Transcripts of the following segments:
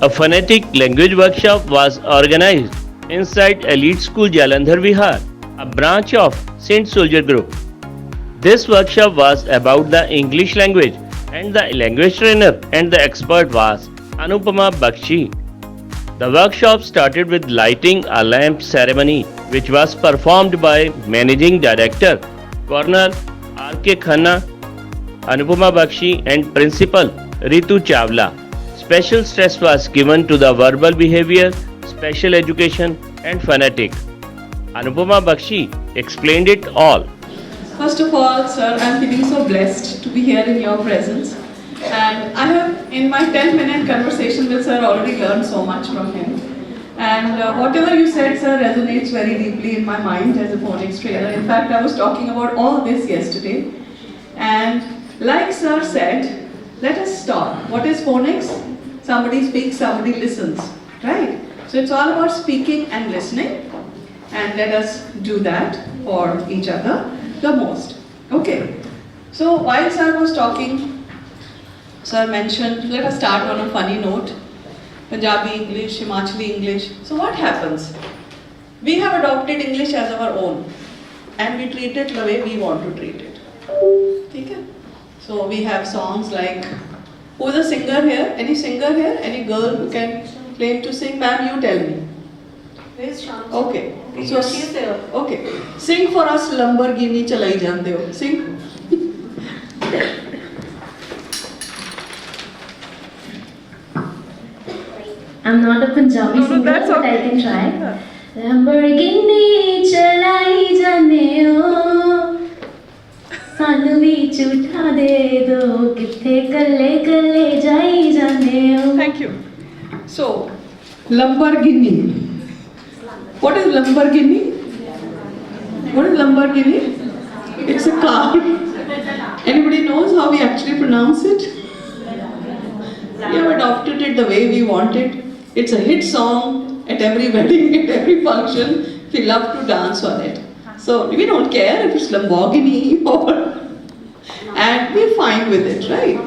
A phonetic language workshop was organized inside Elite School Jalandhar Vihar, a branch of Saint Soldier Group. This workshop was about the English language and the language trainer and the expert was Anupama Bakshi. The workshop started with lighting a lamp ceremony which was performed by Managing Director Colonel R.K. Khanna, Anupama Bakshi and Principal Ritu Chawla. Special stress was given to the verbal behavior, special education and phonetic. Anupama Bakshi explained it all. First of all, sir, I'm feeling so blessed to be here in your presence. And I have, in my 10-minute conversation with sir, already learned so much from him. And whatever you said, sir, resonates very deeply in my mind as a phonics trainer. In fact, I was talking about all this yesterday. And like sir said, let us stop. What is phonics? Somebody speaks, somebody listens, right? So it's all about speaking and listening. And let us do that for each other the most. Okay. So while sir was talking, sir mentioned, let us start on a funny note. Punjabi English, Himachali English. So what happens? We have adopted English as our own and we treat it the way we want to treat it. Okay? So we have songs like, who is a singer here? Any singer here? Any girl who can claim to sing? Ma'am, you tell me. Okay. So, okay. Sing for us Lamborghini Chalai Jante Ho. Sing. I'm not a Punjabi singer, that's but okay. I can try. Lamborghini chalai jane ho, sanu vi chutha de do, kithe kalle kalle jai jane ho. Thank you. So, Lamborghini. What is Lamborghini? What is Lamborghini? It's a car. Anybody knows how we actually pronounce it? We have adopted it the way we want it. It's a hit song at every wedding, at every function. We love to dance on it. So we don't care if it's Lamborghini or... and we're fine with it, right?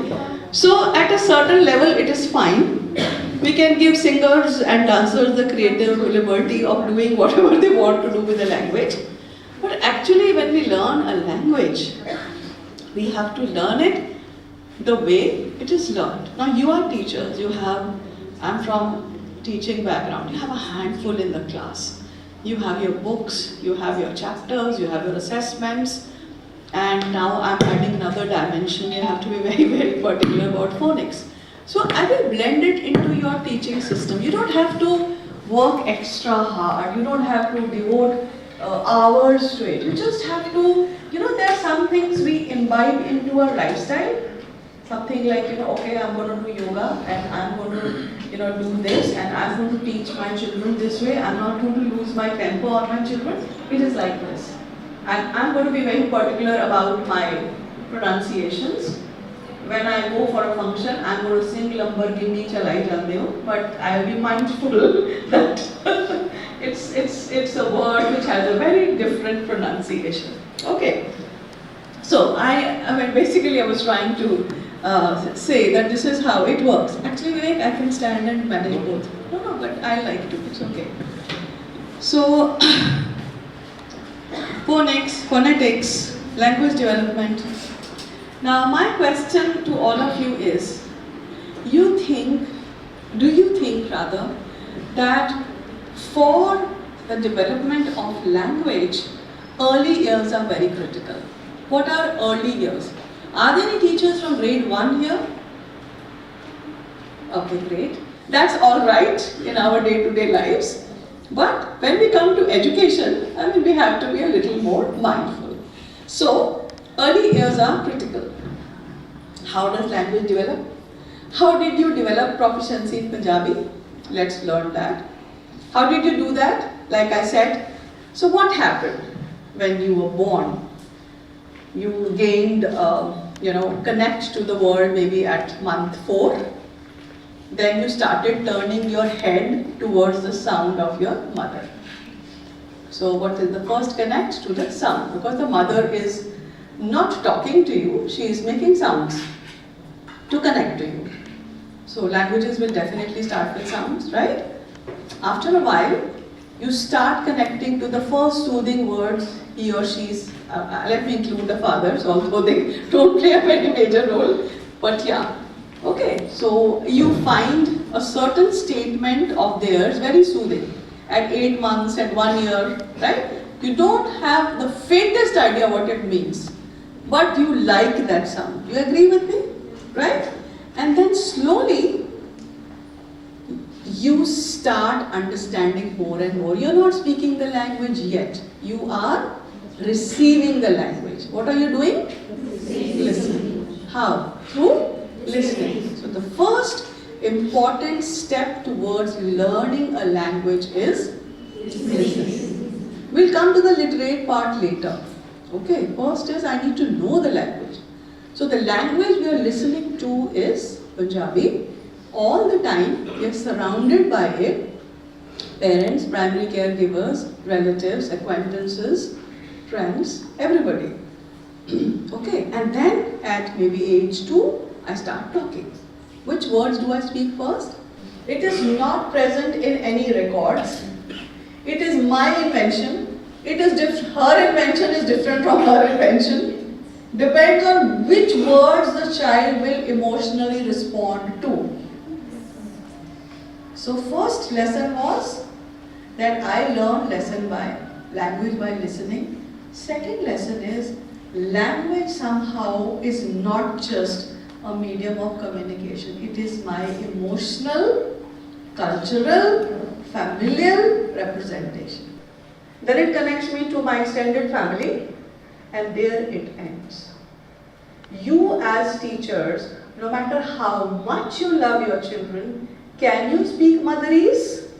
So at a certain level it is fine. We can give singers and dancers the creative liberty of doing whatever they want to do with the language. But actually when we learn a language, we have to learn it the way it is learned. Now you are teachers, I'm from teaching background, you have a handful in the class. You have your books, you have your chapters, you have your assessments, and now I'm adding another dimension. You have to be very, very particular about phonics. So I will blend it into your teaching system. You don't have to work extra hard, you don't have to devote hours to it. You just have to, there are some things we imbibe into our lifestyle. Something like, okay, I'm going to do yoga and I'm going to, do this and I'm going to teach my children this way. I'm not going to lose my temper on my children. It is like this. And I'm going to be very particular about my pronunciations. When I go for a function, I'm going to sing Lamborghini Chalai Jande Ho, but I'll be mindful that it's a word which has a very different pronunciation. Okay. So basically I was trying to say that this is how it works. Actually, Vivek, I can stand and manage both. No, but I like to. It's okay. So, phonetics, language development. Now, my question to all of you is: do you think that for the development of language, early years are very critical? What are early years? Are there any teachers from grade 1 here? Okay, great. That's all right in our day-to-day lives. But when we come to education, we have to be a little more mindful. So, early years are critical. How does language develop? How did you develop proficiency in Punjabi? Let's learn that. How did you do that? Like I said, so what happened when you were born? You gained, connect to the world maybe at month 4. Then you started turning your head towards the sound of your mother. So what is the first connect? To the sound. Because the mother is not talking to you, she is making sounds to connect to you. So languages will definitely start with sounds, right? After a while, you start connecting to the first soothing words he or she's, let me include the fathers, although they don't play a very major role, but yeah. Okay, so you find a certain statement of theirs very soothing at 8 months and 1 year, right? You don't have the faintest idea what it means, but you like that sound. You agree with me? Right? And then slowly, you start understanding more and more. You're not speaking the language yet. You are receiving the language. What are you doing? Listening. How? Through listening. So the first important step towards learning a language is listening. We'll come to the literate part later. Okay, first is I need to know the language. So the language we are listening to is Punjabi. All the time we are surrounded by it. Parents, primary caregivers, relatives, acquaintances, friends, everybody. Okay, and then at maybe age 2, I start talking. Which words do I speak first? It is not present in any records. It is my invention. It is her invention is different from her invention. Depends on which words the child will emotionally respond to. So first lesson was that I learned language by listening. Second lesson is language somehow is not just a medium of communication. It is my emotional, cultural, familial representation. Then it connects me to my extended family, and there it ends. You as teachers, no matter how much you love your children, can you speak Madurese?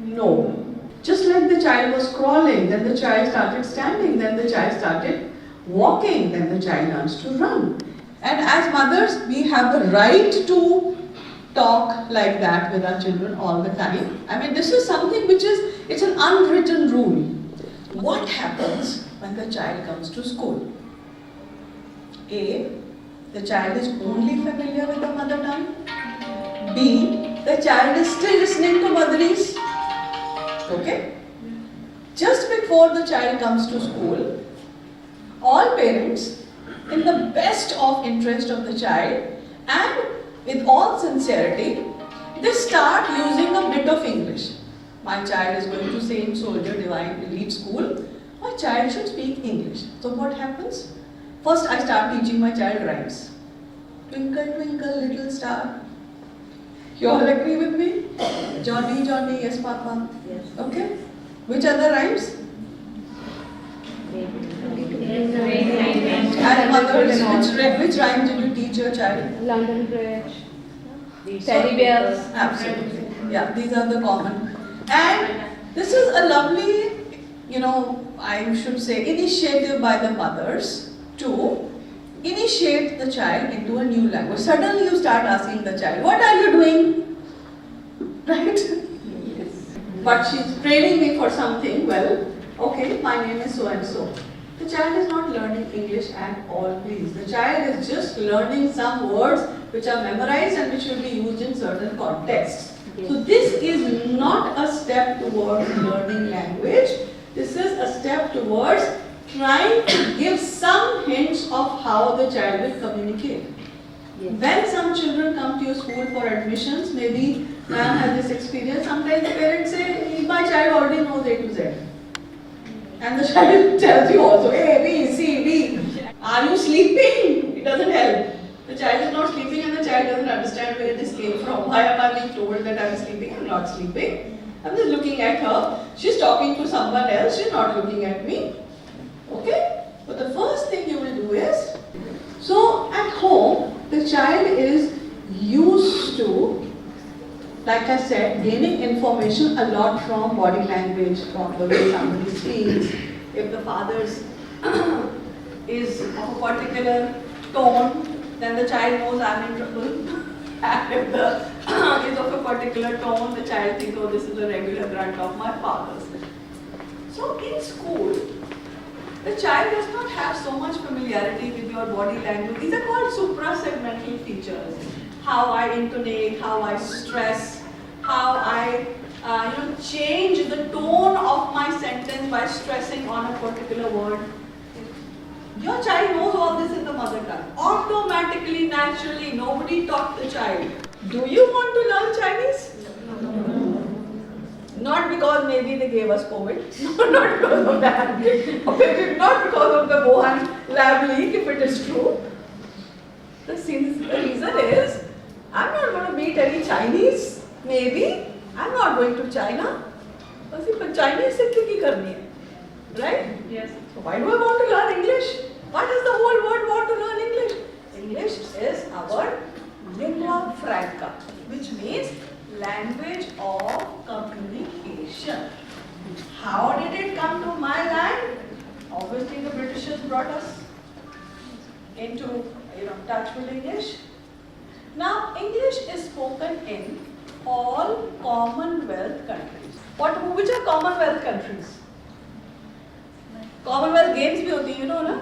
No. Just like the child was crawling, then the child started standing, then the child started walking, then the child learns to run. And as mothers, we have the right to talk like that with our children all the time. I mean, this is something which is, it's an unwritten rule. What happens when the child comes to school? A, the child is only familiar with the mother tongue. B, the child is still listening to Madurese. Okay? Just before the child comes to school, all parents, in the best of interest of the child and with all sincerity, they start using a bit of English. My child is going to Saint Soldier Divine Elite School. My child should speak English. So what happens? First I start teaching my child rhymes. Twinkle, twinkle, little star. You all agree with me? Johnny, Johnny, yes, Papa. Yes. Okay. Which other rhymes? And mothers, which rhyme did you teach your child? London Bridge, Teddy Bears. Absolutely. Yeah, these are the common. And this is a lovely, I should say, initiative by the mothers to initiate the child into a new language. Suddenly you start asking the child, what are you doing? Right? Yes. But she's training me for something. Well, okay, my name is so and so. The child is not learning English at all, please. The child is just learning some words which are memorized and which will be used in certain contexts. Yes. So this is not a step towards learning language. This is a step towards trying to give some hints of how the child will communicate. Yes. When some children come to your school for admissions, maybe ma'am has this experience, sometimes parents say, my child already knows A to Z. And the child tells you also, A, B, C, D. Are you sleeping? It doesn't help. The child is not sleeping and the child doesn't understand where this came from. Why am I being told that I'm sleeping? I'm not sleeping. I'm just looking at her. She's talking to someone else. She's not looking at me. Okay? But the first thing you will do is, so at home, the child is used to, like I said, gaining information a lot from body language, from the way somebody speaks. If the father's is of a particular tone, then the child knows I'm in trouble. And if the is of a particular tone, the child thinks, oh, this is a regular grunt of my father's. So in school, the child does not have so much familiarity with your body language. These are called suprasegmental features. how I intonate, how I stress, how I change the tone of my sentence by stressing on a particular word. Your child knows all this in the mother tongue. Automatically, naturally, nobody taught the child. Do you want to learn Chinese? Not because maybe they gave us COVID, not because of that, or maybe not because of the Wuhan lab leak, if it is true. The reason is, I'm not going to meet any Chinese, maybe. I'm not going to China. But Chinese se kyun karni hai? Right? Yes. So why do I want to learn English? Why does the whole world want to learn English? English is our lingua franca, which means language of communication. How did it come to my land? Obviously the Britishers brought us into touch with English. Now English is spoken in all Commonwealth countries. Which are Commonwealth countries? Commonwealth Games bhi hoti, you know, na?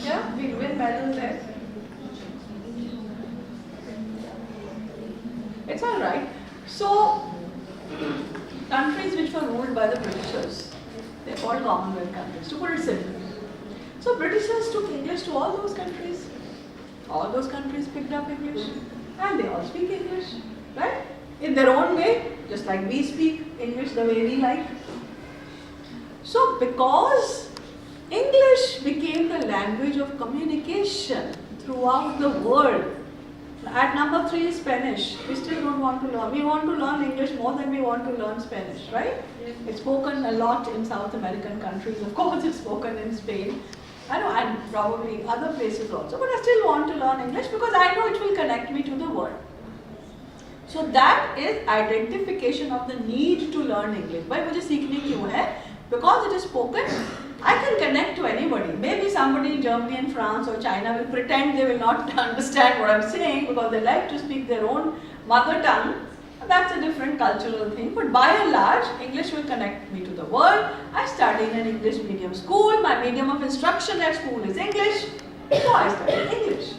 Yeah, we win medals there. It's all right. So, countries which were ruled by the Britishers, they're called Commonwealth countries, to put it simply. So, Britishers took English to all those countries. All those countries picked up English, and they all speak English, right? In their own way, just like we speak English the way we like. So, because English became the language of communication throughout the world. At number 3 is Spanish. We still don't want to learn. We want to learn English more than we want to learn Spanish, right? Yes. It's spoken a lot in South American countries. Of course, it's spoken in Spain. I know, and probably other places also. But I still want to learn English because I know it will connect me to the world. So that is identification of the need to learn English. Why mujhe seekhne kyun hai? Because it is spoken, I can connect to anybody. Maybe somebody in Germany and France or China will pretend they will not understand what I'm saying because they like to speak their own mother tongue. That's a different cultural thing. But by and large, English will connect me to the world. I study in an English medium school. My medium of instruction at school is English. So I study English.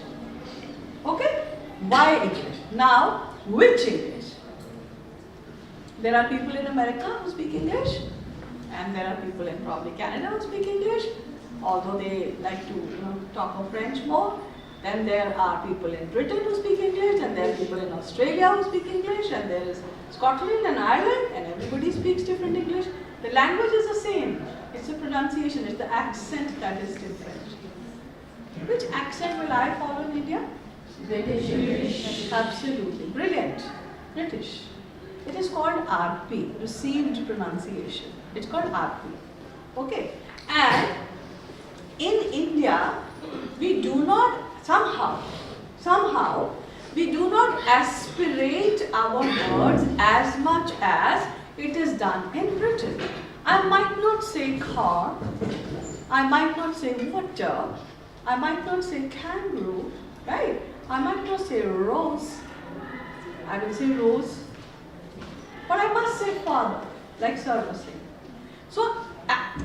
Okay? Why English? Now, which English? There are people in America who speak English. And there are people in probably Canada who speak English, although they like to talk of French more. Then there are people in Britain who speak English, and there are people in Australia who speak English, and there is Scotland and Ireland, and everybody speaks different English. The language is the same. It's the pronunciation, it's the accent that is different. Which accent will I follow in India? British. Absolutely. Brilliant. British. It is called RP, received pronunciation. It's called RP. Okay. And in India, we do not, somehow, we do not aspirate our words as much as it is done in Britain. I might not say car, I might not say water, I might not say kangaroo, right? I might not say rose, I will say rose. But I must say father, like Sir was saying. So,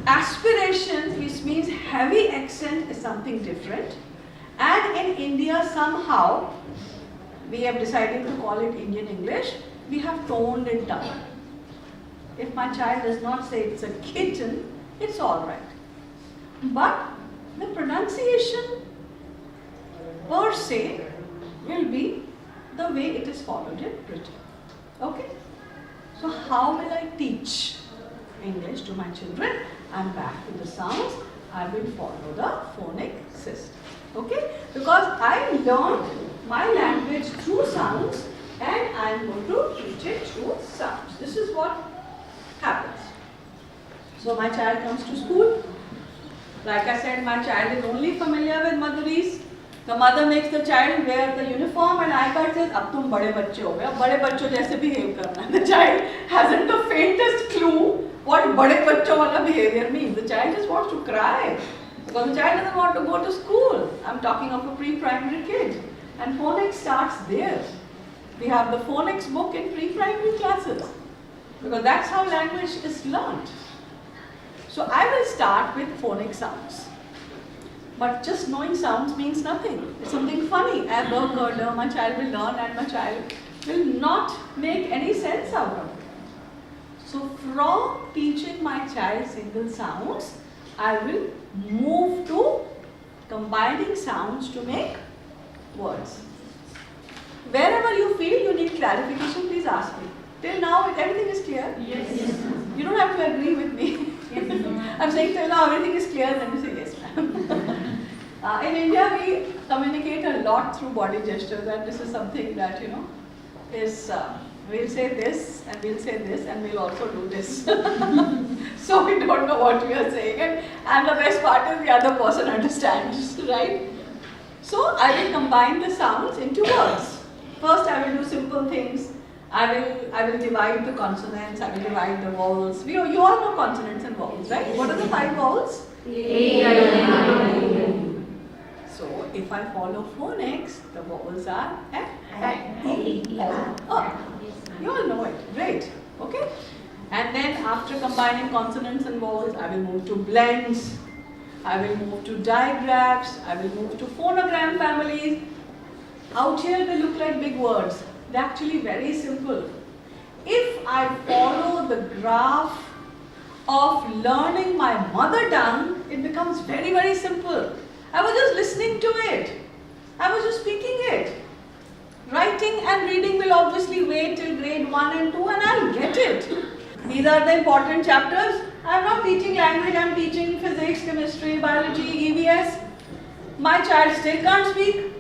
aspiration, which means heavy accent, is something different. And in India, somehow, we have decided to call it Indian English. We have toned it down. If my child does not say it's a kitten, it's all right. But the pronunciation per se will be the way it is followed in Britain. Okay? So how will I teach English to my children? I'm back to the sounds. I will follow the phonic system. Okay? Because I learned my language through sounds and I'm going to teach it through sounds. This is what happens. So my child comes to school. Like I said, my child is only familiar with Madhuris. The mother makes the child wear the uniform and iPad says, "Ab tum bade bacche ho gaye, ab bade bachcho jaise behave karna." The child hasn't the faintest clue what bade bachcho wala behavior means. The child just wants to cry because the child doesn't want to go to school. I'm talking of a pre-primary kid. And phonics starts there. We have the phonics book in pre-primary classes because that's how language is learned. So I will start with phonic sounds. But just knowing sounds means nothing. It's something funny. My child will learn and my child will not make any sense out of it. So from teaching my child single sounds, I will move to combining sounds to make words. Wherever you feel you need clarification, please ask me. Till now, everything is clear? Yes. You don't have to agree with me. I'm saying till now everything is clear, then you say yes, ma'am. In India, we communicate a lot through body gestures, and this is something that, is, we'll say this, and we'll say this, and we'll also do this. So we don't know what we are saying, and the best part is the other person understands, right? So I will combine the sounds into words. First, I will do simple things. I will divide the consonants, I will divide the vowels. You all know consonants and vowels, right? What are the 5 vowels? So, if I follow phonics, the vowels are F, E, O. You all know it, great, okay? And then after combining consonants and vowels, I will move to blends, I will move to digraphs, I will move to phonogram families. Out here they look like big words. They're actually very simple. If I follow the graph of learning my mother tongue, it becomes very, very simple. I was just listening to it. I was just speaking it. Writing and reading will obviously wait till grade 1 and 2 and I'll get it. These are the important chapters. I'm not teaching language, I'm teaching physics, chemistry, biology, EVS. My child still can't speak.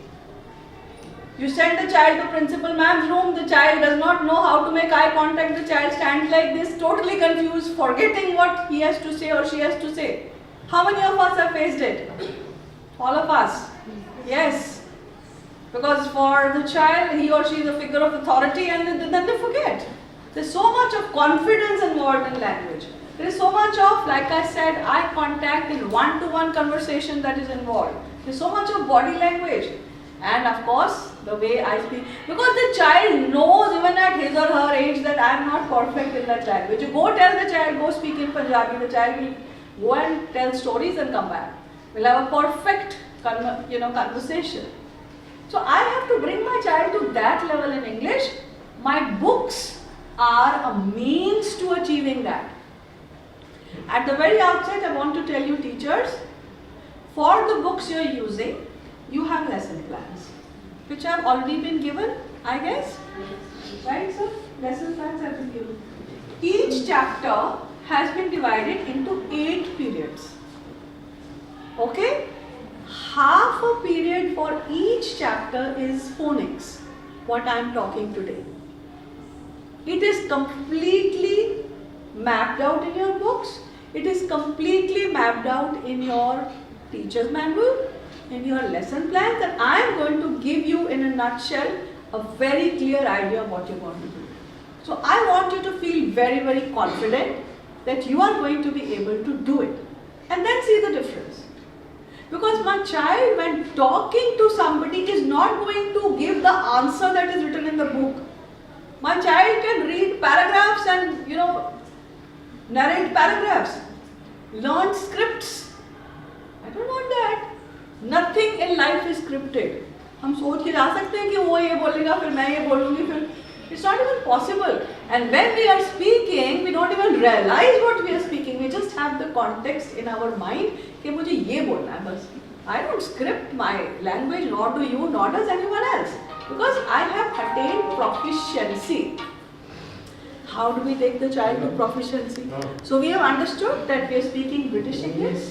You send the child to principal ma'am's room, the child does not know how to make eye contact, the child stands like this, totally confused, forgetting what he has to say or she has to say. How many of us have faced it? All of us. Yes. Because for the child, he or she is a figure of authority and then they forget. There's so much of confidence involved in language. There is so much of, like I said, eye contact in one-to-one conversation that is involved. There's so much of body language. And of course, the way I speak, because the child knows even at his or her age that I am not perfect in that language. You go tell the child, go speak in Punjabi, the child will go and tell stories and come back. We'll have a perfect conversation. So I have to bring my child to that level in English. My books are a means to achieving that. At the very outset, I want to tell you teachers, for the books you are using, you have lesson plans, which have already been given, I guess. Right, sir? Lesson plans have been given. Each chapter has been divided into 8 periods. Okay? Half a period for each chapter is phonics, what I am talking today. It is completely mapped out in your books. It is completely mapped out in your teacher's manual, in your lesson plans, and I am going to give you in a nutshell a very clear idea of what you're going to do. So I want you to feel very, very confident that you are going to be able to do it, and then see the difference. Because my child, when talking to somebody, is not going to give the answer that is written in the book. My child can read paragraphs and narrate paragraphs, learn scripts. I don't want that. Nothing in life is scripted. हम सोच के जा सकते हैं कि वो ये बोलेगा फिर मैं ये बोलूँगी फिर. It's not even possible. And when we are speaking, we don't even realize what we are speaking. We just have the context in our mind कि मुझे ये बोलना है बस. I don't script my language, nor do you, nor does anyone else. Because I have attained proficiency. How do we take the child to proficiency? So we have understood that we are speaking British English.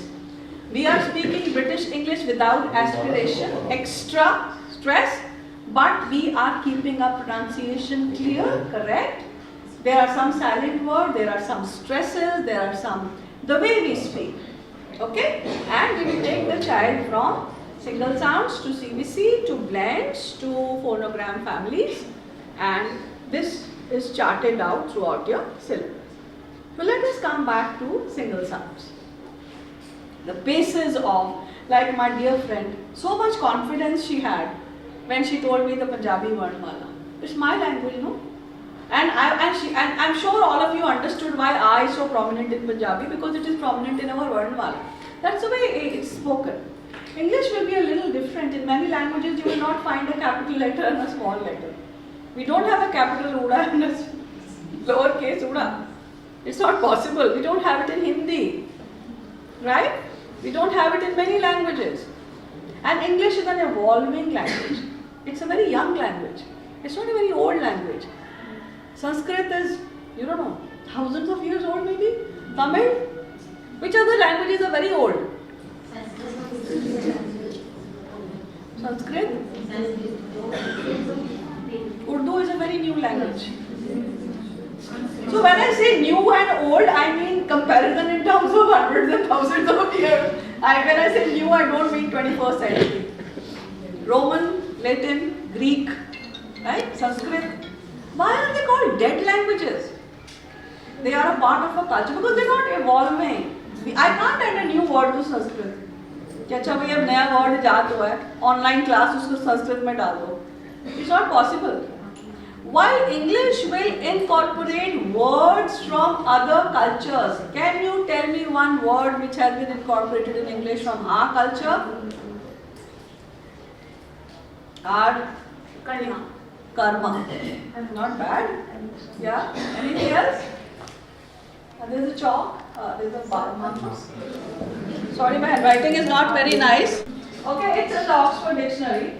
We are speaking British English without aspiration, extra stress, but we are keeping our pronunciation clear, correct? There are some silent words, there are some stresses, there are some, the way we speak, okay? And we will take the child from single sounds to CVC, to blends, to phonogram families, and this is charted out throughout your syllabus. So let us come back to single sounds. The basis of, like my dear friend, so much confidence she had when she told me the Punjabi Varnmala. It's my language, no? And I'm sure all of you understood why I is so prominent in Punjabi, because it is prominent in our Varnmala. That's the way it's spoken. English will be a little different. In many languages, you will not find a capital letter and a small letter. We don't have a capital Uda and a lowercase Uda. It's not possible. We don't have it in Hindi. Right? We don't have it in many languages. And English is an evolving language. It's a very young language. It's not a very old language. Sanskrit is, you don't know, thousands of years old maybe. Tamil? Which other languages are very old? Sanskrit? Urdu is a very new language. So when I say new and old, I mean comparison in terms of hundreds and thousands of years. When I say new, I don't mean 21st century. Roman, Latin, Greek, right? Sanskrit. Why are they called dead languages? They are a part of a culture because they're not evolving. I can't add a new word to Sanskrit. कि अच्छा भाई अब नया word जात हुआ है, online class उसको संस्कृत में डाल दो. It's not possible. While English will incorporate words from other cultures, can you tell me one word which has been incorporated in English from our culture? Karma. Not bad. Yeah. Anything else? There's a chalk. There's a bar. Sorry, my handwriting is not very nice. Okay, it's an Oxford dictionary.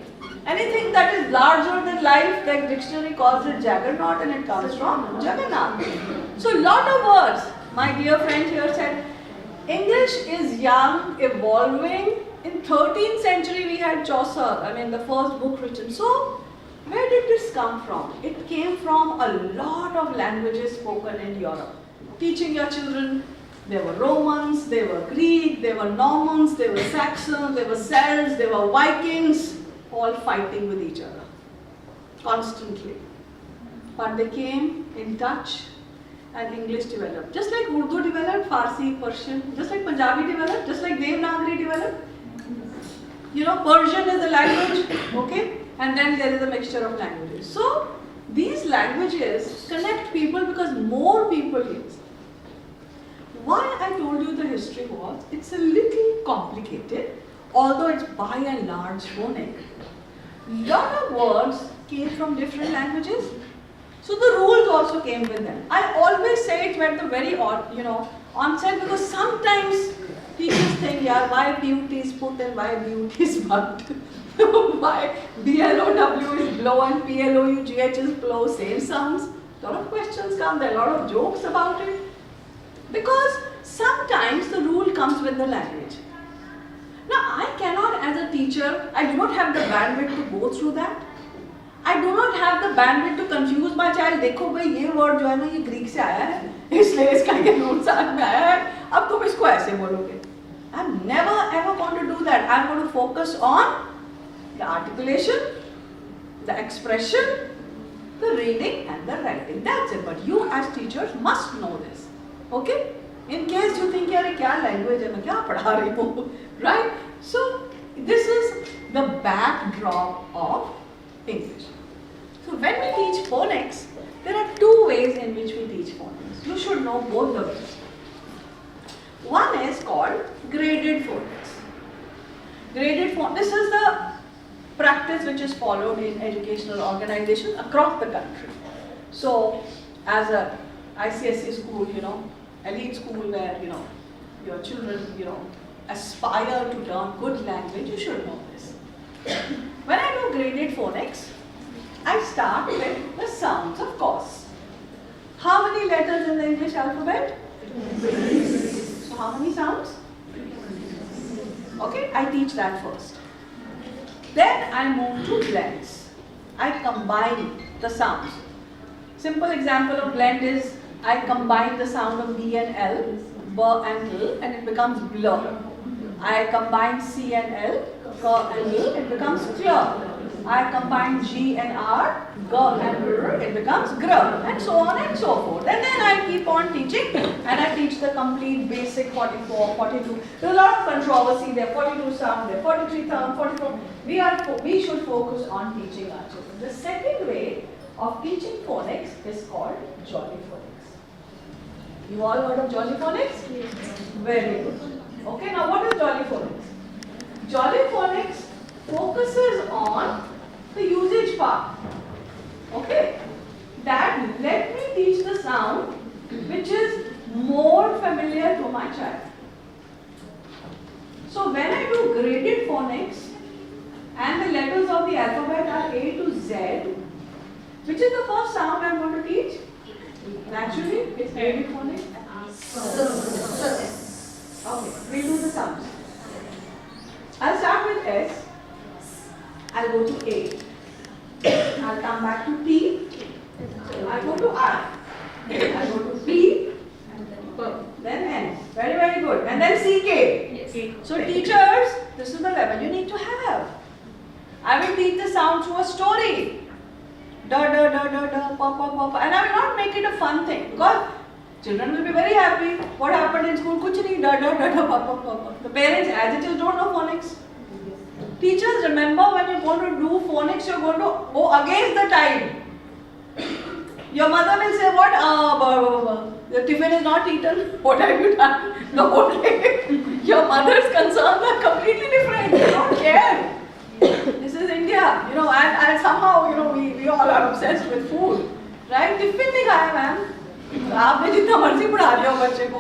Anything that is larger than life, the dictionary calls it juggernaut, and it comes from Jagannath. So, lot of words. My dear friend here said, English is young, evolving. In 13th century, we had Chaucer. The first book written. So, where did this come from? It came from a lot of languages spoken in Europe. Teaching your children, there were Romans, there were Greek, there were Normans, there were Saxons, there were Celts, there were Vikings, all fighting with each other, constantly. But they came in touch and English developed. Just like Urdu developed, Farsi, Persian, just like Punjabi developed, just like Devanagari developed. Persian is a language, okay? And then there is a mixture of languages. So, these languages connect people because more people use. Why I told you the history was, it's a little complicated, although it's by and large phonic. Lot of words came from different languages, so the rules also came with them. I always say it at the very onset because sometimes teachers think, why beauty is put and why beauty is bugged. Why BLOW is blow and PLOUGH is blow, same sounds. Lot of questions come, there are a lot of jokes about it. Because sometimes the rule comes with the language. Now I cannot as a teacher, I do not have the bandwidth to go through that. I do not have the bandwidth to confuse my child. देखो भाई ये word जो है ना ये Greek से आया है, इसलिए इसका ये root साथ में आया है, अब तुम इसको ऐसे बोलोगे. I'm never ever going to do that. I'm going to focus on the articulation, the expression, the reading and the writing. That's it. But you as teachers must know this. Okay? In case you think, यार क्या language है, मैं क्या पढ़ा रही हूँ, right? So this is the backdrop of English. So when we teach phonics, there are two ways in which we teach phonics. You should know both the ways. One is called graded phonics. Graded phonics. This is the practice which is followed in educational organizations across the country. So as a ICSE school, elite school where, your children, aspire to learn good language, you should know this. When I do graded phonics, I start with the sounds, of course. How many letters in the English alphabet? So how many sounds? Okay, I teach that first. Then I move to blends. I combine the sounds. Simple example of blend is I combine the sound of B and L, B and L, and it becomes blur. I combine C and L, K and L, it becomes clear. I combine G and R, G and R, it becomes gr, and so on and so forth. And then I keep on teaching, and I teach the complete basic 44, 42. There's a lot of controversy there, 42 sound there, 43 sound, 44. We should focus on teaching our children. The second way of teaching phonics is called jolly phonics. You all heard of jolly phonics? Yes. Very good. Okay, now what is jolly phonics? Jolly phonics focuses on the usage part. Okay? Dad, let me teach the sound which is more familiar to my child. So when I do graded phonics and the letters of the alphabet are A to Z, which is the first sound I am going to teach? Naturally, it's graded phonics. Okay, we'll do the sounds. I'll start with S. I'll go to A. I'll come back to T. I'll go to R. I'll go to P. Then N. Very, very good. And then CK. So teachers, this is the level you need to have. I will teach the sound through a story. Da da da da da, pa pa pa pa. And I will not make it a fun thing because children will be very happy. What happened in school? Kuch nahi, da da da da, pa pa pa pa. The parents, as it is, don't know phonics. Teachers, remember when you're going to do phonics, you're going to go against the tide. Your mother will say, what? The tiffin is not eaten. What have you done the whole day? Your mother's concerns are completely different. They don't care. This is India, and somehow, we all are obsessed with food. Right? Tiffin nahi khaya, ma'am. आपने जितना मर्जी पढ़ा दिया हो बच्चे को.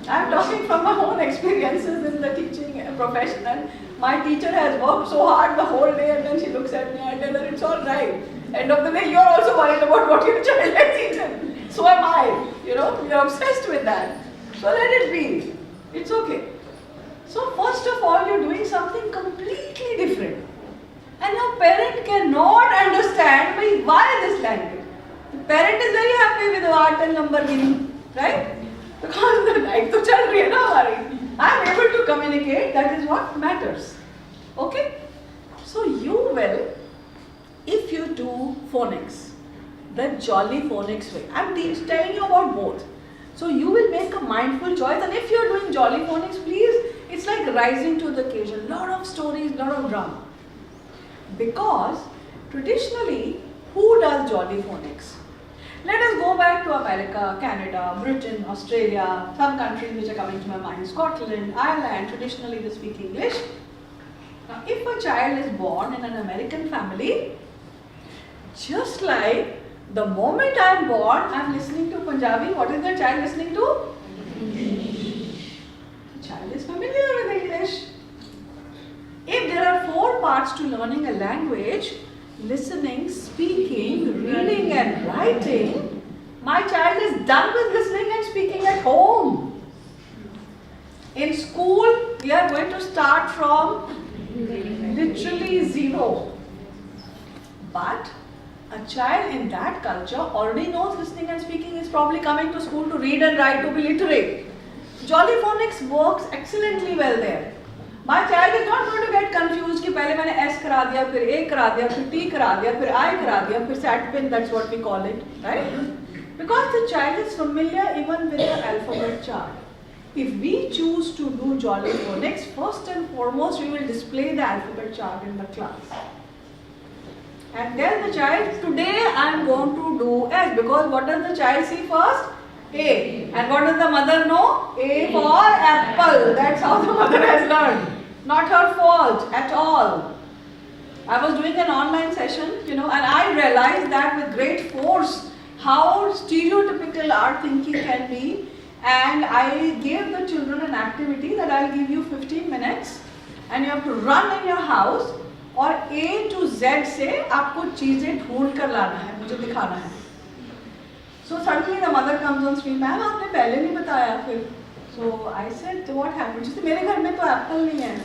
I am talking from my own experiences in the teaching profession, and my teacher has worked so hard the whole day, and then she looks at me and I tell her it's all right. End of the day, you are also worried about what your child has eaten. So am I. We are obsessed with that. So let it be. It's okay. So first of all, you're doing something completely different, and your parent cannot understand why this language. The parent is very happy with the art and Lamborghini, right? Because the life to chal rahi hai na hamari. I am able to communicate. That is what matters. Okay? So you will, if you do phonics, the jolly phonics way. I am telling you about both. So you will make a mindful choice, and if you are doing jolly phonics, please, it's like rising to the occasion. Lot of stories, lot of drama. Because traditionally, who does jolly phonics? Let us go back to America, Canada, Britain, Australia, some countries which are coming to my mind, Scotland, Ireland, traditionally they speak English. Now, if a child is born in an American family, just like the moment I am born, I am listening to Punjabi, what is the child listening to? English. The child is familiar with English. If there are 4 parts to learning a language, listening, speaking, reading and writing, my child is done with listening and speaking at home. In school, we are going to start from literally 0. But a child in that culture already knows listening and speaking, is probably coming to school to read and write, to be literate. Jolly phonics works excellently well there. My child is not going to get confused कि पहले मैंने S करा दिया, फिर A करा दिया, फिर T करा दिया, फिर I करा दिया, फिर sat pin, that's what we call it, right? Because the child is familiar even with the alphabet chart. If we choose to do jolly phonics, first and foremost we will display the alphabet chart in the class. And tell the child, today I am going to do S, because what does the child see first? A. And what does the mother know? A for apple. That's how the mother has learned. Not her fault at all. I was doing an online session, and I realized that with great force how stereotypical our thinking can be. And I gave the children an activity that I'll give you 15 minutes and you have to run in your house और A to Z से आपको चीजें ढूंढ कर लाना है, मुझे दिखाना है. So suddenly the mother comes on screen, ma'am आपने पहले नहीं बताया फिर. So I said, what happened? She said, मेरे घर में तो एप्पल नहीं है.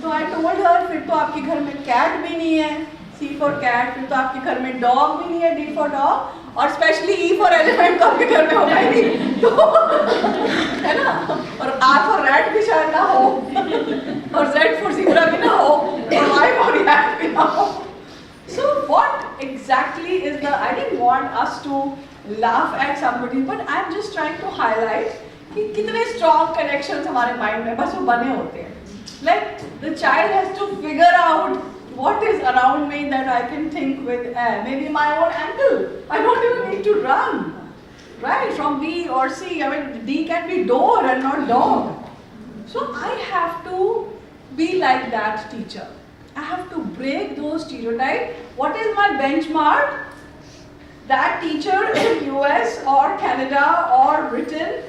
So I told her, फिर तो आपके घर में cat भी नहीं है, C for cat, फिर तो आपके घर में dog भी नहीं है, D for dog, और स्पेशली E for elephant तो आपके घर में होगा ही नहीं. तो है ना, और R for rat भी शायद ना हो, और Z for zebra भी ना हो, और Y for yak भी ना हो. So what exactly is the? I didn't want us to laugh at somebody, but I'm just trying to highlight कि कितने strong connections हमारे mind में बस वो बने होते हैं. Like the child has to figure out what is around me that I can think with maybe my own ankle. I don't even need to run, right? From B or C. I mean D can be door and not dog. So I have to be like that teacher. I have to break those stereotypes. What is my benchmark? That teacher in US or Canada or Britain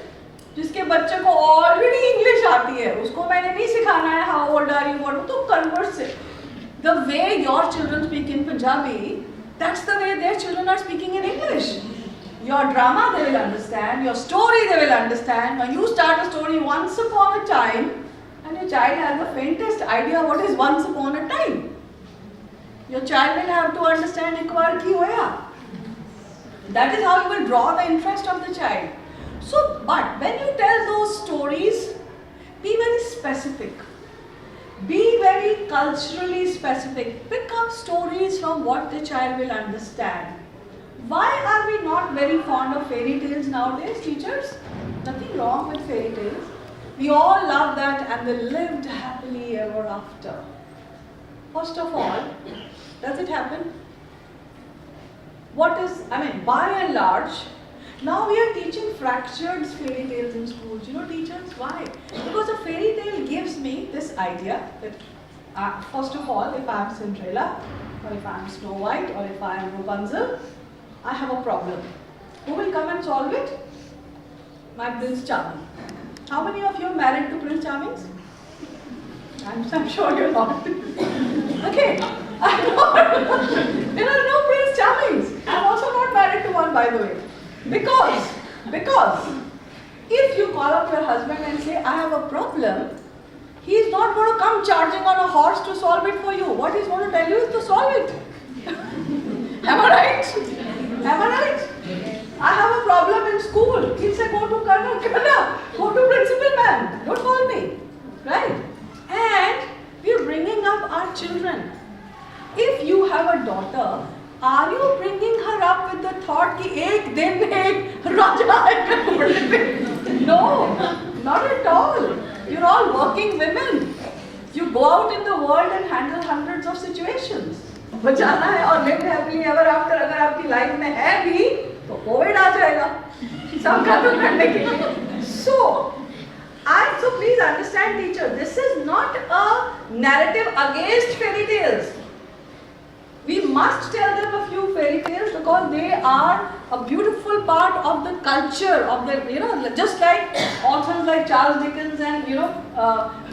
जिसके बच्चे को already English आती है, उसको मैंने नहीं सिखाना है how old are you, what to converse it. The way your children speak in Punjabi, that's the way their children are speaking in English. Your drama they will understand, your story they will understand. When you start a story once upon a time, and your child has the faintest idea what is once upon a time, your child will have to understand ek baar ki hoya. That is how you will draw the interest of the child. So, but when you tell those stories, be very specific. Be very culturally specific. Pick up stories from what the child will understand. Why are we not very fond of fairy tales nowadays, teachers? Nothing wrong with fairy tales. We all love that and they lived happily ever after. First of all, does it happen? By and large, now we are teaching fractured fairy tales in schools. You know, teachers, why? Because a fairy tale gives me this idea that, first of all, if I am Cinderella, or if I am Snow White, or if I am Rapunzel, I have a problem. Who will come and solve it? My Prince Charming. How many of you are married to Prince Charmings? I'm sure you're not. Okay. There are no Prince Charmings. I'm also not married to one, by the way. Because if you call up your husband and say, I have a problem, he is not going to come charging on a horse to solve it for you. What he's going to tell you is to solve it. Am I right? Am I right? I have a problem in school. He'll say, go to Colonel, go to principal ma'am. Don't call me. Right? And we're bringing up our children. If you have a daughter, are you bringing her up with the thought कि एक दिन एक राजा आएगा? No, not at all. You're all working women. You go out in the world and handle hundreds of situations. बचाना है और live happily ever after अगर आपकी life में है भी तो कोविड आ जाएगा सब खत्म करने के लिए. So please understand, teacher, this is not a narrative against fairy tales. We must tell them a few fairy tales because they are a beautiful part of the culture of the, just like authors like Charles Dickens and,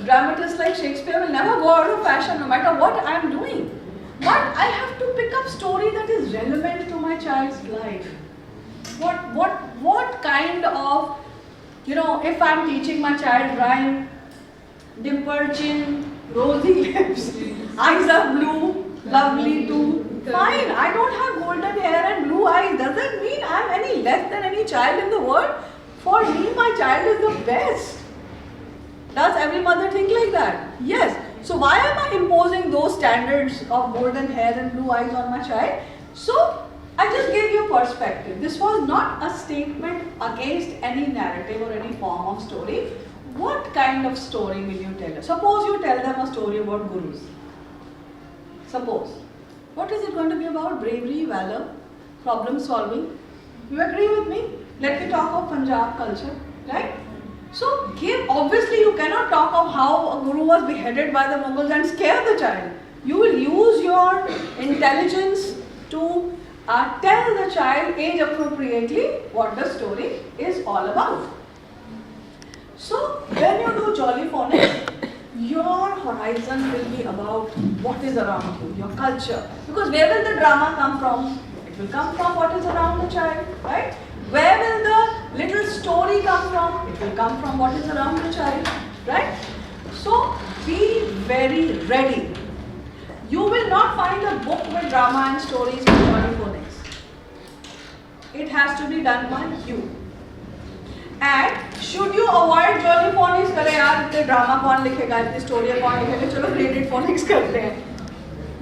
dramatists like Shakespeare will never go out of fashion no matter what I am doing. But I have to pick up story that is relevant to my child's life. What kind of, if I am teaching my child rhyme, dimpled chin, rosy lips, eyes are blue, lovely too. Fine, I don't have golden hair and blue eyes. Does that mean I am any less than any child in the world? For me, my child is the best. Does every mother think like that? Yes. So why am I imposing those standards of golden hair and blue eyes on my child? So I just gave you a perspective. This was not a statement against any narrative or any form of story. What kind of story will you tell? Suppose you tell them a story about gurus. Suppose. What is it going to be about? Bravery, valor, problem solving. You agree with me? Let me talk of Punjab culture, right? So, obviously you cannot talk of how a guru was beheaded by the Mughals and scare the child. You will use your intelligence to tell the child age appropriately what the story is all about. So, when you do jolly phonics, your horizon will be about what is around you, your culture. Because where will the drama come from? It will come from what is around the child, right? Where will the little story come from? It will come from what is around the child, right? So, be very ready. You will not find a book with drama and stories for jolly phonics. It has to be done by you. And should you avoid jolly phonics? करे यार इतने drama कौन लिखेगा, इतनी story कौन लिखेगा, चलो graded phonics करते हैं.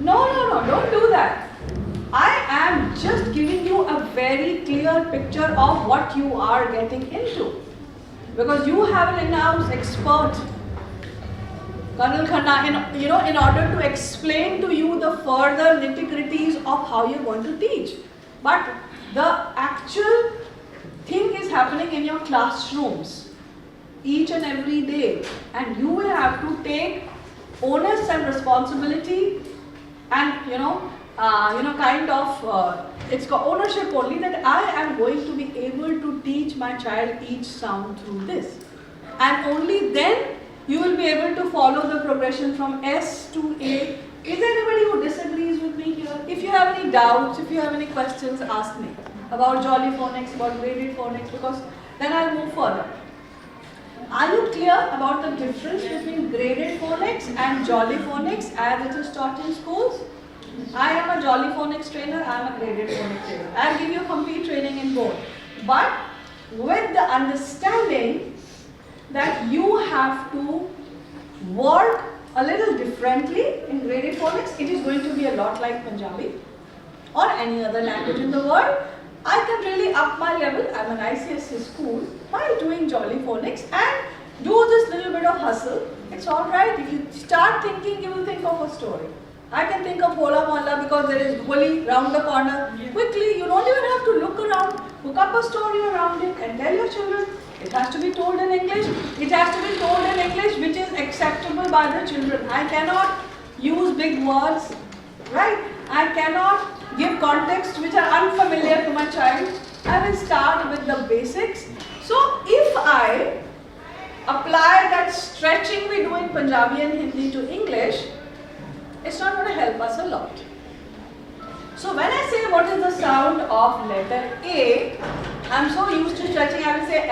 No, don't do that. I am just giving you a very clear picture of what you are getting into. Because you have an in-house expert, Colonel Khanna, in order to explain to you the further nitty-gritties of how you're going to teach. But the actual thing is happening in your classrooms each and every day, and you will have to take onus and responsibility, and it's got ownership only, that I am going to be able to teach my child each sound through this, and only then you will be able to follow the progression from S to A. Is there anybody who disagrees with me here? If you have any doubts, if you have any questions, ask me about jolly phonics, about graded phonics, because then I'll move further. Are you clear about the difference between graded phonics and jolly phonics as it is taught in schools? I am a jolly phonics trainer, I am a graded phonics trainer. I'll give you complete training in both. But with the understanding that you have to work a little differently in graded phonics. It is going to be a lot like Punjabi or any other language in the world. I can really up my level, I'm an ICSE school, by doing jolly phonics and do this little bit of hustle. It's alright. If you start thinking, you will think of a story. I can think of Hola Mohalla because there is Holi round the corner. Quickly, you don't even have to look around. Hook up a story around it and tell your children. It has to be told in English. It has to be told in English which is acceptable by the children. I cannot use big words, right? I cannot give context which are unfamiliar to my child. I will start with the basics. So if I apply that stretching we do in Punjabi and Hindi to English, it's not going to help us a lot. So when I say what is the sound of letter A, I'm so used to stretching, I will say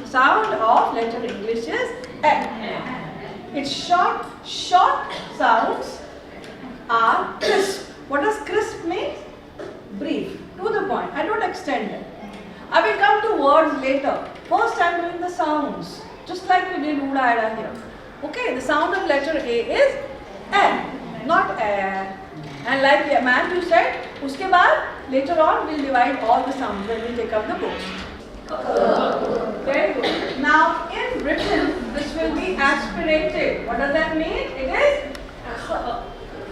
sound of letter English is A. It's short sounds are crisp. What does crisp mean? Brief, to the point. I don't extend it. I will come to words later. First I'm doing the sounds, just like we did Uda Ada here. Okay, the sound of letter A is A, not A. And like Matthew said, uske baad, later on we'll divide all the sounds when we take up the books. Very good. Now in written, this will be aspirated. What does that mean? It is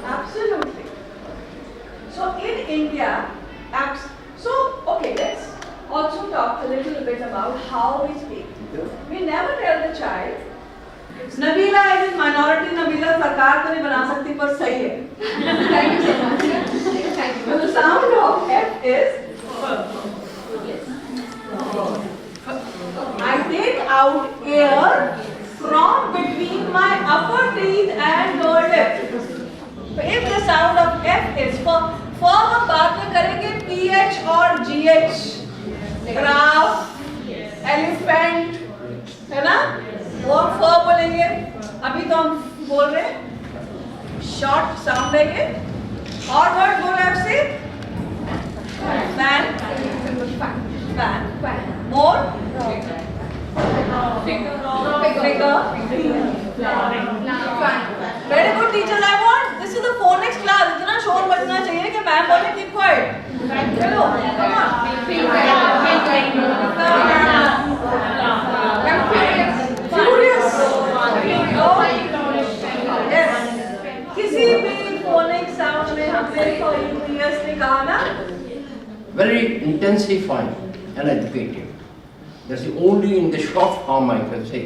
absolutely. So in India, okay, let's also talk a little bit about how we speak. We never tell the child, Nabila is in minority, Nabila sarkar to nahi bana sakti par sahi hai. Thank you so much. The sound of F is I take out air from between my upper teeth and lower lip. So if the sound of F is हम बात में करेंगे PH और GH, graph, elephant, है ना? और फ बोलेंगे. अभी तो हम बोल रहे हैं शॉर्ट साउंड है ये. और वर्ड बोलो आपसे fan, more, very good teacher. I want this is the phoenix class. इतना शोर बजना चाहिए कि मैम बोले कीप क्वाइट. चलो कम ऑन. किसी भी फोनिक साउंड में हमने यूनियसली कहा ना, very intensifying and educative. That's the only in the short form I can say.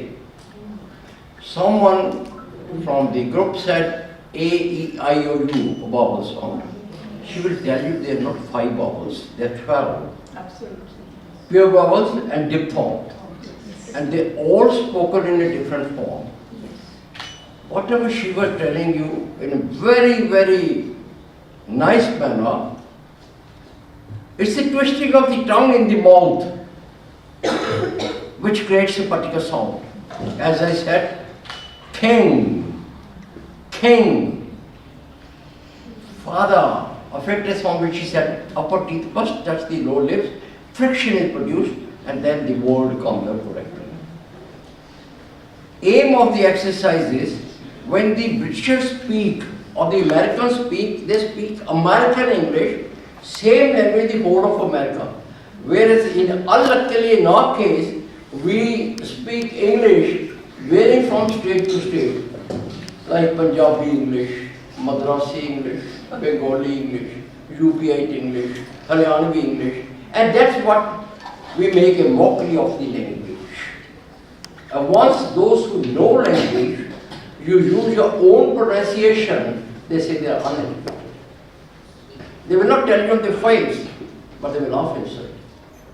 Someone from the group said A, E, I, O, U, vowel sound. She will tell you they are not 5 vowels, they are 12. absolutely. Pure vowels and diphthong. And they all spoken in a different form. Whatever she was telling you in a very, very nice manner, it's the twisting of the tongue in the mouth which creates a particular sound. As I said, king, king, father, affected sound which he said, upper teeth must touch the lower lips, friction is produced, and then the word comes out correctly. Aim of the exercise is, when the Britishers speak or the Americans speak, they speak American English, same language the whole of America. Whereas unluckily in our case, we speak English varying from state to state, like Punjabi English, Madrasi English, Bengali English, UPite English, Haryanvi English, and that's what we make a mockery of the language. And once those who know language you use your own pronunciation, they say they are uneducated. They will not tell you on their face, but they will laugh inside.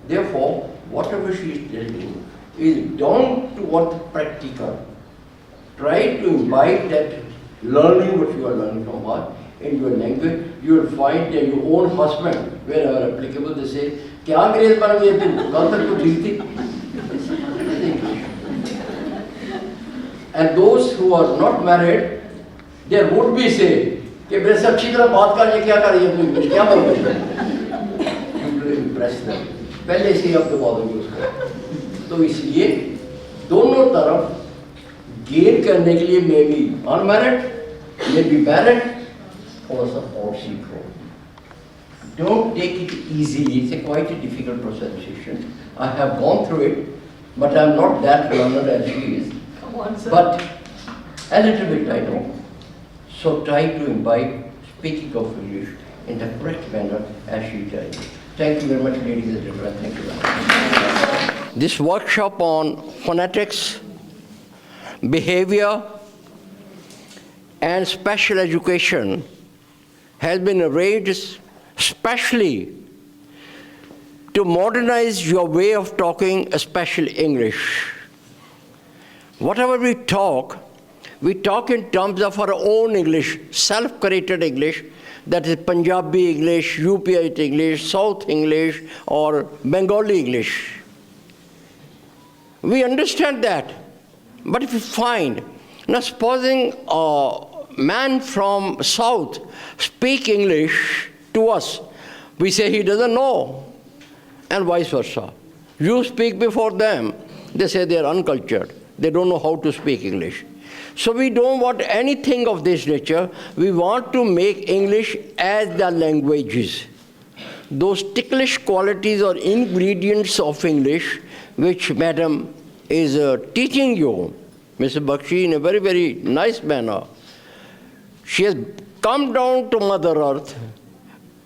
Therefore, whatever she is telling you is down to what practical. Try to imbibe that learning what you are learning from her in your language. You will find that your own husband, wherever applicable, they say, "Kya अंग्रेज बन गया तू? कल तक तो ठीक थी." And those who are not married, there would be say, कि मेरे से अच्छी तरह बात कर, ये क्या कर रही है तू? क्या बोल रही है? You will impress them. पहले से ही आप दबा दोगे उसको. तो इसलिए दोनों तरफ गेन करने के लिए मैं भी अनमैरिड, मैं भी मैरिड, थोड़ा सा और सीखो. Don't take it easily. It's quite a difficult pronunciation. I have gone through it, but I'm not that learned as she is. But a little bit I know. So try to imbibe speaking of English in the correct manner as she does. Thank you very much, ladies and gentlemen. Thank you very much. This workshop on phonetics, behavior, and special education has been arranged specially to modernize your way of talking, especially English. Whatever we talk in terms of our own English, self-created English, that is Punjabi English, UPI English, South English, or Bengali English. We understand that. But if you find, now supposing a man from South speak English to us, we say he doesn't know, and vice versa. You speak before them, they say they are uncultured. They don't know how to speak English. So we don't want anything of this nature. We want to make English as the languages. Those ticklish qualities or ingredients of English, which Madam is teaching you, Mrs. Bakshi, in a very, very nice manner. She has come down to Mother Earth,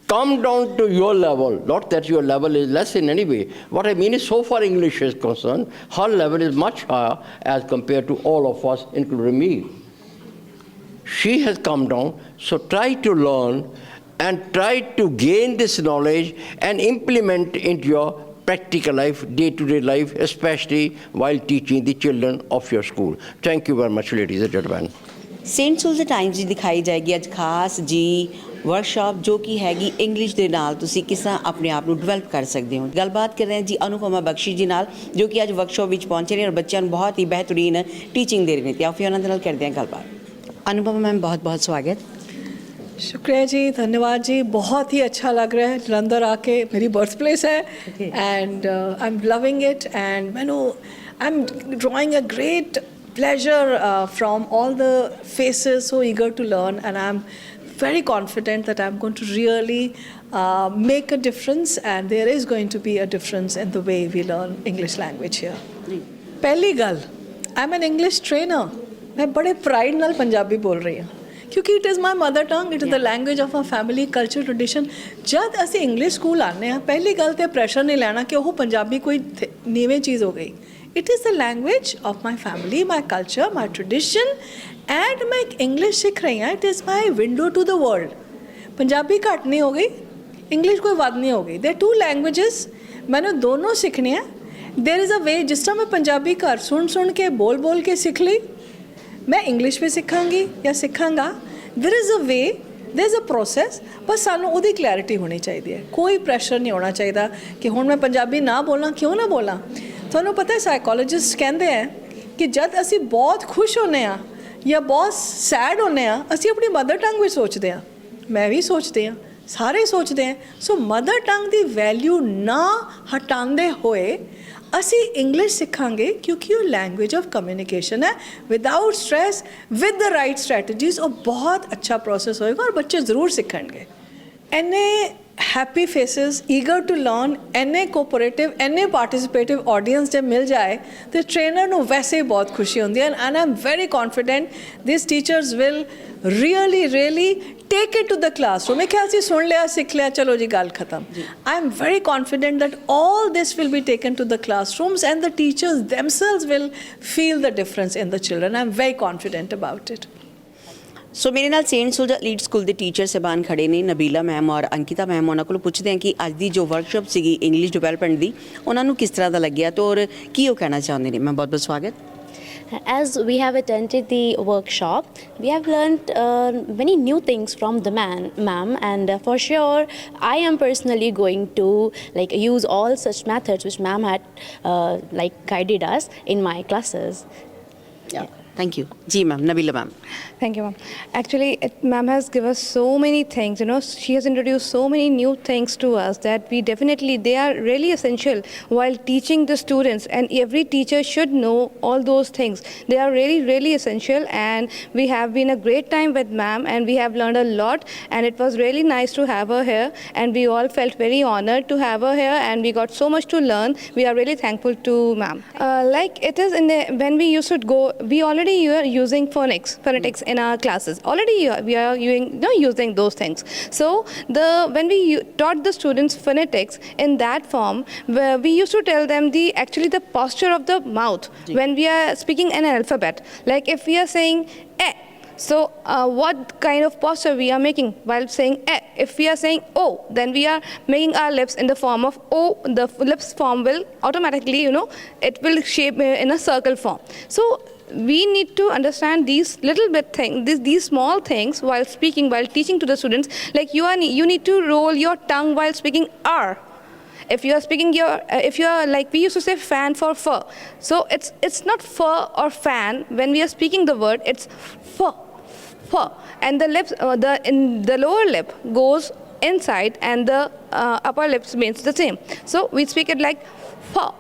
come down to your level. Not that your level is less in any way. What I mean is, so far English is concerned, her level is much higher as compared to all of us, including me. She has come down, so try to learn and try to gain this knowledge and implement into your practical life, day-to-day life, especially while teaching the children of your school. Thank you very much, ladies and gentlemen. सेंट सुल्ज टाइम्स जी दिखाई जाएगी ਅੱਜ ਖਾਸ ਜੀ workshop ਜੋ ਕਿ ਹੈਗੀ ਇੰਗਲਿਸ਼ ਦੇ ਨਾਲ ਤੁਸੀਂ ਕਿਸ ਤਰ੍ਹਾਂ ਆਪਣੇ ਆਪ ਨੂੰ ਡਿਵੈਲਪ ਕਰ ਸਕਦੇ ਹੋ। ਗੱਲਬਾਤ ਕਰ ਰਹੇ ਹਾਂ ਜੀ ਅਨੁਪਮਾ ਬਖਸ਼ੀ ਜੀ ਨਾਲ ਜੋ ਕਿ ਅੱਜ ਵਰਕਸ਼ਾਪ ਵਿੱਚ ਪਹੁੰਚੇ ਨੇ ਔਰ ਬੱਚਿਆਂ ਨੂੰ ਬਹੁਤ ਹੀ ਬਿਹਤਰੀਨ ਟੀਚਿੰਗ ਦੇ ਰਹੇ ਨੇ। ਤੇ ਆਓ ਫਿਰ ਉਹਨਾਂ ਦੇ ਨਾਲ ਕਰਦੇ ਹਾਂ ਗੱਲਬਾਤ। ਅਨੁਪਮਾ ਮੈਮ बहुत बहुत स्वागत। शुक्रिया जी, धन्यवाद जी। बहुत ही अच्छा लग रहा है जलंधर आके, मेरी बर्थ प्लेस है and I am loving it and मैनू I am drawing a great pleasure from all the faces so eager to learn, and I'm very confident that I'm going to really make a difference, and there is going to be a difference in the way we learn English language here. पहली गल, I'm an English trainer. मैं बड़े pride नाल पंजाबी बोल रही हूँ क्योंकि it is my mother tongue, it is the language of our family, culture, tradition. जब असी इंग्लिश स्कूल आने हैं, पहली गल ते प्रेशर नहीं लेना कि वो पंजाबी कोई नीवें चीज़ हो गई. It is the language of my family, my culture, my tradition, and मैं English सीख रही हूँ. It is my window to the world. Punjabi घट नहीं हो गई, इंग्लिश कोई वध नहीं हो गई. There are two languages, मैंने दोनों सीखने हैं. There is a way, जिस तरह मैं पंजाबी घर सुन के बोल के सीख ली, मैं इंग्लिश भी सीखांगी या सीखांगा. There is a way, there is a process, बस सानू उहदी क्लैरिटी होनी चाहिए. कोई प्रैशर नहीं होना चाहिए कि हुण मैं पंजाबी ना बोलां, क्यों ना बोलां. ਤੁਹਾਨੂੰ ਪਤਾ ਹੈ ਸਾਈਕੋਲੋਜਿਸਟ ਕਹਿੰਦੇ ਆ ਕਿ ਜਦ ਅਸੀਂ ਬਹੁਤ ਖੁਸ਼ ਹੁੰਦੇ ਆ ਜਾਂ ਬਹੁਤ ਸੈਡ ਹੁੰਦੇ ਆ, ਅਸੀਂ ਆਪਣੀ ਮਦਰ ਟੰਗ ਵਿੱਚ ਸੋਚਦੇ ਆ. ਮੈਂ ਵੀ ਸੋਚਦੇ ਆ, ਸਾਰੇ ਸੋਚਦੇ ਆ. ਸੋ ਮਦਰ ਟੰਗ ਦੀ ਵੈਲਿਊ ਨਾ ਹਟਾਉਂਦੇ ਹੋਏ ਅਸੀਂ ਇੰਗਲਿਸ਼ ਸਿੱਖਾਂਗੇ ਕਿਉਂਕਿ ਉਹ ਲੈਂਗੁਏਜ ਆਫ ਕਮਿਊਨੀਕੇਸ਼ਨ ਹੈ. Without stress, with the right strategies, ਉਹ ਬਹੁਤ ਅੱਛਾ ਪ੍ਰੋਸੈਸ ਹੋਏਗਾ ਔਰ ਬੱਚੇ ਜ਼ਰੂਰ ਸਿੱਖਣਗੇ. ਇੰਨੇ happy faces, eager to learn, any cooperative, any participative audience जब मिल जाए तो trainer ਨੂੰ वैसे ही बहुत खुशी होती है, and I'm very confident these teachers will really take it to the classroom. मैं ख्याल से सुन लिया, सीख लिया, चलो जी गाल खत्म. I'm very confident that all this will be taken to the classrooms and the teachers themselves will feel the difference in the children. I'm very confident about it. ਸੋ ਮੇਰੇ ਨਾਲ ਸੇਂਟ ਸੋਲਜਰ ਲੀਡ ਸਕੂਲ ਦੇ teacher ਸਾਹਿਬਾਨ ਖੜੇ ਨੇ, ਨਬੀਲਾ ma'am ਔਰ ਅੰਕਿਤਾ ma'am. ਉਹਨਾਂ ਕੋਲੋਂ ਪੁੱਛਦੇ ਹਾਂ ਕਿ ਅੱਜ ਦੀ ਜੋ ਵਰਕਸ਼ਾਪ ਸੀਗੀ ਇੰਗਲਿਸ਼ ਡਿਵੈਲਪਮੈਂਟ ਦੀ, ਉਹਨਾਂ ਨੂੰ ਕਿਸ ਤਰ੍ਹਾਂ ਦਾ ਲੱਗਿਆ ਤੇ ਔਰ ਕੀ ਉਹ ਕਹਿਣਾ ਚਾਹੁੰਦੇ ਨੇ। ਮੈਂ ਬਹੁਤ ਬਹੁਤ ਸਵਾਗਤ। As we have attended the workshop, we have learned many new things from the ma'am, and for sure I am personally going to use all such methods which ma'am had guided us in my classes. Yeah. Thank you. जी ma'am, Nabila ma'am. Thank you, ma'am. Actually, ma'am has given us so many things. She has introduced so many new things to us that they are really essential while teaching the students. And every teacher should know all those things. They are really essential. And we have been a great time with ma'am, and we have learned a lot. And it was really nice to have her here. And we all felt very honored to have her here. And we got so much to learn. We are really thankful to ma'am. It is when we used to go, we already are using phonetics in our classes. Already we are using those things. So when we taught the students phonetics in that form, we used to tell them the posture of the mouth when we are speaking an alphabet. Like if we are saying eh, so what kind of posture we are making while saying eh? If we are saying O, then we are making our lips in the form of O. The lips form will automatically, it will shape in a circle form. So we need to understand these little bit things, these small things while speaking, while teaching to the students. Like you need to roll your tongue while speaking R. If you are speaking if you are we used to say fan for fur. So it's not fur or fan. When we are speaking the word, it's fur. And the lips, the lower lip goes inside, and the upper lips means the same. So we speak it like fur.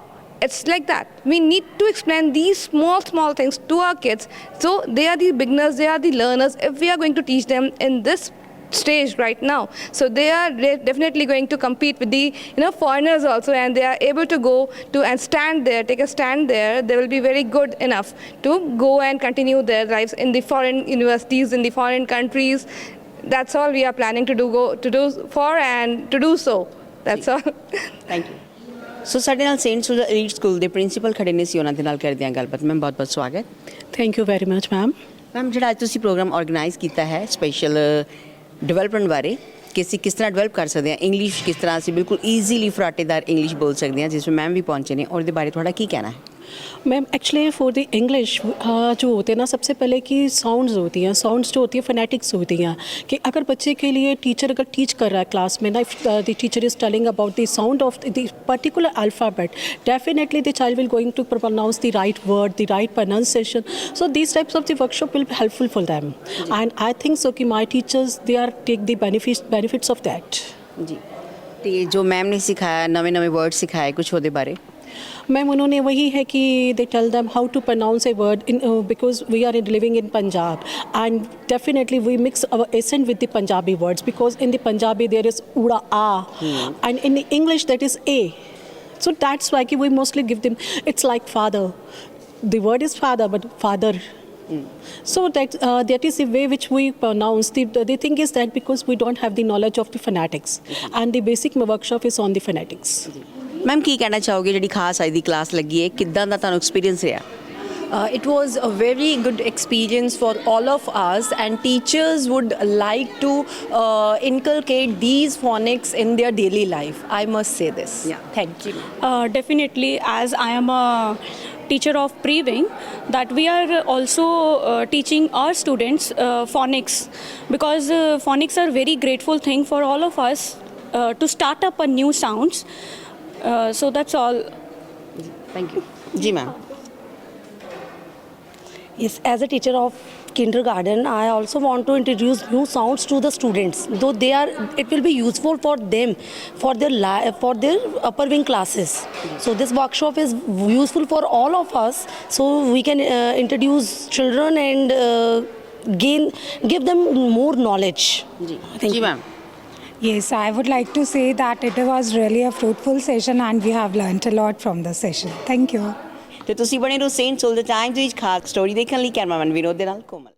It's like that. We need to explain these small things to our kids. So they are the beginners, they are the learners. If we are going to teach them in this stage right now, so they are definitely going to compete with the foreigners also, and they are able to go to and stand there, take a stand there. They will be very good enough to go and continue their lives in the foreign universities, in the foreign countries. That's all we are planning to do so. That's all. Thank you. ਸੋ ਸਾਡੇ ਨਾਲ Saint soldier lead school ਦੇ principal ਖੜੇ ਨੇ ਸੀ, ਉਹਨਾਂ ਦੇ ਨਾਲ ਕਰਦੇ ਹਾਂ ਗੱਲਬਾਤ। ਮੈਮ ਬਹੁਤ ਬਹੁਤ ਸਵਾਗਤ। Thank you very much ma'am. Ma'am ਜਿਹੜਾ ਅੱਜ ਤੁਸੀਂ ਪ੍ਰੋਗਰਾਮ ਆਰਗੇਨਾਈਜ਼ ਕੀਤਾ ਹੈ ਸਪੈਸ਼ਲ ਡਿਵੈਲਪਮੈਂਟ ਬਾਰੇ, ਕਿ ਅਸੀਂ ਕਿਸ ਤਰ੍ਹਾਂ ਡਿਵੈਲਪ ਕਰ ਸਕਦੇ ਹਾਂ ਇੰਗਲਿਸ਼, ਕਿਸ ਤਰ੍ਹਾਂ ਅਸੀਂ ਬਿਲਕੁਲ ਈਜ਼ੀਲੀ ਫਰਾਟੇਦਾਰ ਇੰਗਲਿਸ਼ ਬੋਲ ਸਕਦੇ ਹਾਂ, ਜਿਸ ਵਿੱਚ ਮੈਮ ਵੀ पहुँचे ਨੇ, और इसके बारे थोड़ा की कहना है? Ma'am actually for the English जो होते हैं ना, सबसे पहले की साउंड्स होती हैं, साउंड्स जो होती है फोनेटिक्स होती हैं, कि अगर बच्चे के लिए टीचर अगर टीच कर रहा है क्लास में ना, if the teacher is telling about the sound of the particular alphabet, definitely the child will going to pronounce the right word, the right pronunciation. So these types of the workshop will be helpful for them, and I think so कि my teachers they are take the benefits of that. जी, तो जो ma'am ने सिखाया, नवे word सिखाए, कुछ ਉਹਦੇ बारे? मैम उन्होंने वही है कि they tell them how to pronounce a word in, because we are living in Punjab, and definitely we mix our accent with the Punjabi words, because in the Punjabi there is उड़ा आ, and in English that is A. So that's why we mostly give them, it's like father. The word is father, but father. So that is the way which we pronounce. The thing is that because we don't have the knowledge of the phonetics, and the basic workshop is on the phonetics. Ma'am ਕੀ ਕਹਿਣਾ ਚਾਹੋਗੇ, ਜਿਹੜੀ ਖਾਸ ਅੱਜ ਦੀ class ਲੱਗੀ ਹੈ, ਕਿੱਦਾਂ ਦਾ ਤੁਹਾਨੂੰ ਐਕਸਪੀਰੀਅੰਸ ਰਿਹਾ? It was a very good experience for all of us, and teachers would like to inculcate these phonics in their daily life. I must say this. Yeah. Thank you. Definitely, as I am a teacher of pre-wing, that we are also teaching our students phonics, because phonics are very grateful thing for all of us to start up a new sounds. So that's all. Thank you. जी ma'am. Yes, as a teacher of kindergarten, I also want to introduce new sounds to the students. Though it will be useful for them, for their upper wing classes. So this workshop is useful for all of us. So we can introduce children and give them more knowledge. जी ma'am. Yes, I would like to say that it was really a fruitful session and we have learnt a lot from the session. Thank you. ਤੇ ਤੁਸੀਂ ਬਣੇ ਰਹੋ Saint soldier Times ਵਿੱਚ ਖਾਸ story ਦੇਖਣ ਲਈ cameraman Vinod ਦੇ ਨਾਲ ਕੋਮਲ।